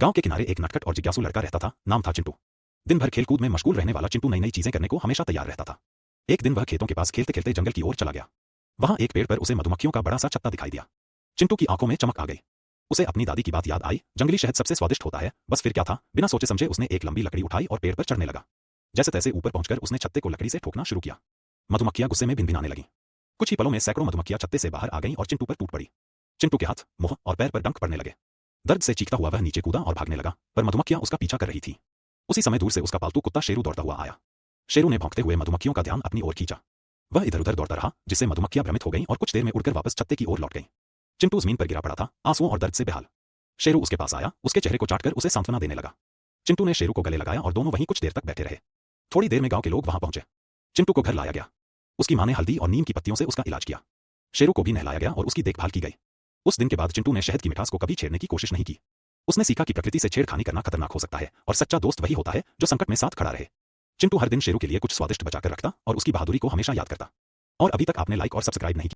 गांव के किनारे एक नटखट और जिज्ञासु लड़का रहता था। नाम था चिंटू। दिन भर खेलकूद में मशगूल रहने वाला चिंटू नई नई चीजें करने को हमेशा तैयार रहता था। एक दिन वह खेतों के पास खेलते खेलते जंगल की ओर चला गया। वहां एक पेड़ पर उसे मधुमक्खियों का बड़ा सा छत्ता दिखाई दिया। चिंटू की आंखों में चमक आ गई। उसे अपनी दादी की बात याद आई, जंगली शहद सबसे स्वादिष्ट होता है। बस फिर क्या था, बिना सोचे समझे उसने एक लंबी लकड़ी उठाई और पेड़ पर चढ़ने लगा। जैसे तैसे ऊपर पहुंचकर उसने छत्ते को लकड़ी से ठोकना शुरू किया। मधुमक्खियां गुस्से में भिनभिनाने लगीं। कुछ ही पलों में सैकड़ों मधुमक्खियां छत्ते से बाहर आ गईं और चिंटू पर टूट पड़ी। चिंटू के हाथ, मुंह और पैर पर डंक पड़ने लगे। दर्द से चीखता हुआ वह नीचे कूदा और भागने लगा, पर मधुमक्खियां उसका पीछा कर रही थीं। उसी समय दूर से उसका पालतू कुत्ता शेरू दौड़ता हुआ आया। शेरू ने भौंकते हुए मधुमक्खियों का ध्यान अपनी ओर खींचा। वह इधर उधर दौड़ता रहा, जिससे मधुमक्खियां भ्रमित हो गईं और कुछ देर में उड़कर वापस छत्ते की ओर लौट गईं। चिंटू जमीन पर गिरा पड़ा था, आंसुओं और दर्द से बेहाल। शेरू उसके पास आया, उसके चेहरे को चाटकर उसे सांत्वना देने लगा। चिंटू ने शेरू को गले लगाया और दोनों वहीं कुछ देर तक बैठे रहे। थोड़ी देर में गांव के लोग वहां पहुंचे। चिंटू को घर लाया गया। उसकी मां ने हल्दी और नीम की पत्तियों से उसका इलाज किया। शेरू को भी नहलाया गया और उसकी देखभाल की गई। उस दिन के बाद चिंटू ने शहद की मिठास को कभी छेड़ने की कोशिश नहीं की। उसने सीखा कि प्रकृति से छेड़खानी करना खतरनाक हो सकता है और सच्चा दोस्त वही होता है जो संकट में साथ खड़ा रहे। चिंटू हर दिन शेरू के लिए कुछ स्वादिष्ट बचाकर रखता और उसकी बहादुरी को हमेशा याद करता। और अभी तक आपने लाइक और सब्सक्राइब नहीं किया